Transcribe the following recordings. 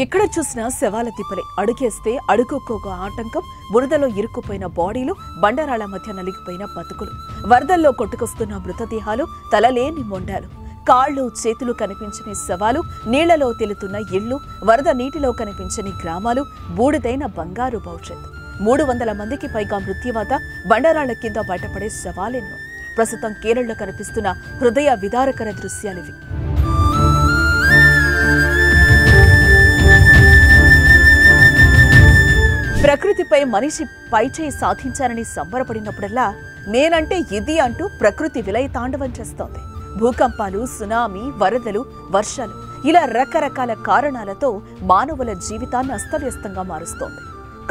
ఎక్కడ చూసినా శవాల తిప్పలే. అడుగేస్తే అడుగుకోక ఆటంకం, బురదలో ఇరుక్కుపోయిన బాడీలు, బండరాళ్ల మధ్య నలిగిపోయిన బతుకులు, వరదల్లో కొట్టుకొస్తున్న మృతదేహాలు, తలలేని మొండాలు, కాళ్లు చేతులు కనిపించని శవాలు, నీళ్లలో తేలుతున్న ఇళ్లు, వరద నీటిలో కనిపించని గ్రామాలు, బూడిదైన బంగారు భవిష్యత్తు. 300 మందికి పైగా మృత్యువాత బండరాళ్ల కింద బయటపడే శవాలెన్నో. ప్రస్తుతం కేరళలో కనిపిస్తున్న హృదయ విదారకర దృశ్యాలివి. ప్రకృతిపై మనిషి పైచేయి సాధించారని సంబరపడినప్పుడల్లా నేనంటే ఇది అంటూ ప్రకృతి విలయ తాండవం చేస్తోంది. భూకంపాలు, సునామీ, వరదలు, వర్షాలు ఇలా రకరకాల కారణాలతో మానవుల జీవితాన్ని అస్తవ్యస్తంగా మారుస్తోంది.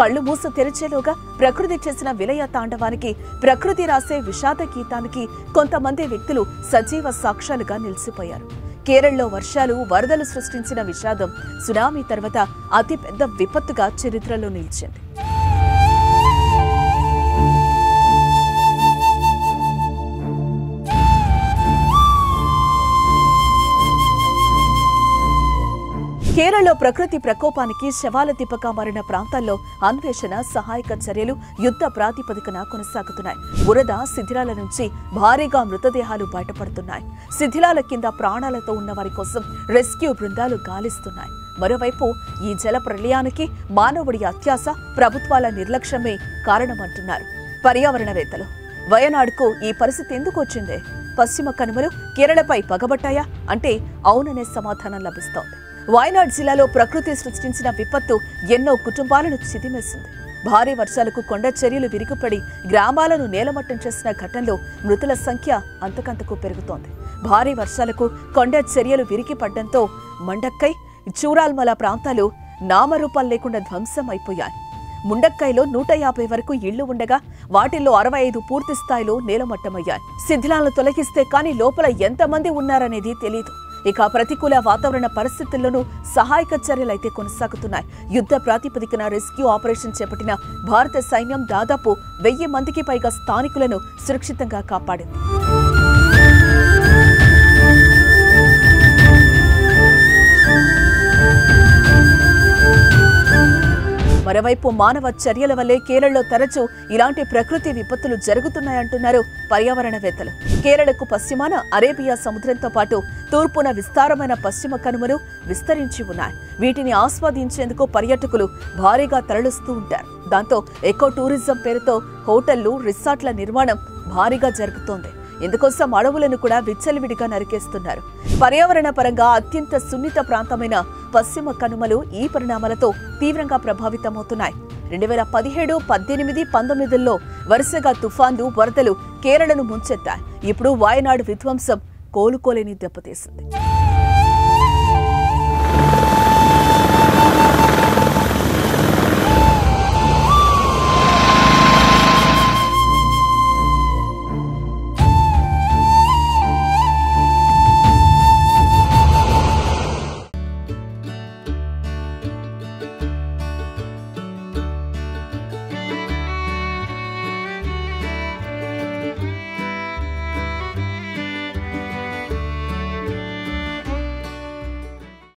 కళ్ళు మూసి తెరిచేలోగా ప్రకృతి చేసిన విలయ తాండవానికి, ప్రకృతి రాసే విషాద గీతానికి కొంతమంది వ్యక్తులు సజీవ సాక్ష్యాలుగా నిలిచిపోయారు. కేరళలో వర్షాలు, వరదలు సృష్టించిన విషాదం సునామీ తర్వాత అతిపెద్ద విపత్తుగా చరిత్రలో నిలిచింది. కేరళలో ప్రకృతి ప్రకోపానికి శవాల తిప్పగా మారిన ప్రాంతాల్లో అన్వేషణ, సహాయక చర్యలు యుద్ధ ప్రాతిపదికన కొనసాగుతున్నాయి. బురద, శిథిలాల నుంచి భారీగా మృతదేహాలు బయటపడుతున్నాయి. శిథిలాల కింద ప్రాణాలతో ఉన్న వారి కోసం రెస్క్యూ బృందాలు గాలిస్తున్నాయి. మరోవైపు ఈ జల ప్రళయానికి మానవుడి అత్యాశ, ప్రభుత్వాల నిర్లక్ష్యమే కారణమంటున్నారు పర్యావరణవేత్తలు. వయనాడుకు ఈ పరిస్థితి ఎందుకు వచ్చిందే? పశ్చిమ కనుమలు కేరళపై పగబట్టాయా అంటే అవుననే సమాధానం లభిస్తోంది. వయనాడ్ జిల్లాలో ప్రకృతి సృష్టించిన విపత్తు ఎన్నో కుటుంబాలను చిదిమేసింది. భారీ వర్షాలకు కొండ చర్యలు విరిగిపడి గ్రామాలను నేలమట్టం చేసిన ఘటనలో మృతుల సంఖ్య అంతకంతకు పెరుగుతోంది. భారీ వర్షాలకు కొండ చర్యలు విరిగిపడ్డంతో మండక్కై, చూరాల్మల ప్రాంతాలు నామరూపాలు లేకుండా ధ్వంసం అయిపోయాయి. ముండక్కైలో 150 వరకు ఇళ్లు ఉండగా వాటిల్లో 65 పూర్తి స్థాయిలో నేలమట్టమయ్యాయి. శిథిలాలను తొలగిస్తే కానీ లోపల ఎంతమంది ఉన్నారనేది తెలియదు. ఇక ప్రతికూల వాతావరణ పరిస్థితుల్లోనూ సహాయక చర్యలైతే కొనసాగుతున్నాయి. యుద్ధ ప్రాతిపదికన రెస్క్యూ ఆపరేషన్ చేపట్టిన భారత సైన్యం దాదాపు 1000 మందికి పైగా స్థానికులను సురక్షితంగా కాపాడింది. మరోవైపు మానవ చర్యల వల్లే కేరళలో తరచూ ఇలాంటి ప్రకృతి విపత్తులు జరుగుతున్నాయంటున్నారు పర్యావరణవేత్తలు. కేరళకు పశ్చిమాన అరేబియా సముద్రంతో పాటు తూర్పున విస్తారమైన పశ్చిమ కనుమలు విస్తరించి ఉన్నాయి. వీటిని ఆస్వాదించేందుకు పర్యాటకులు భారీగా తరలిస్తూ ఉంటారు. దాంతో ఎకో టూరిజం పేరుతో హోటళ్లు, రిసార్ట్ల నిర్మాణం భారీగా జరుగుతోంది. ఇందుకోసం అడవులను కూడా విచ్చలవిడిగా నరికేస్తున్నారు. పర్యావరణ పరంగా అత్యంత సున్నిత ప్రాంతమైన పశ్చిమ కనుమలు ఈ పరిణామాలతో తీవ్రంగా ప్రభావితమవుతున్నాయి. 2017, 18, 19లో వరుసగా తుఫాన్లు, వరదలు కేరళను ముంచెత్తాయి. ఇప్పుడు వయనాడు విధ్వంసం కోలుకోలేని దెబ్బతీసింది.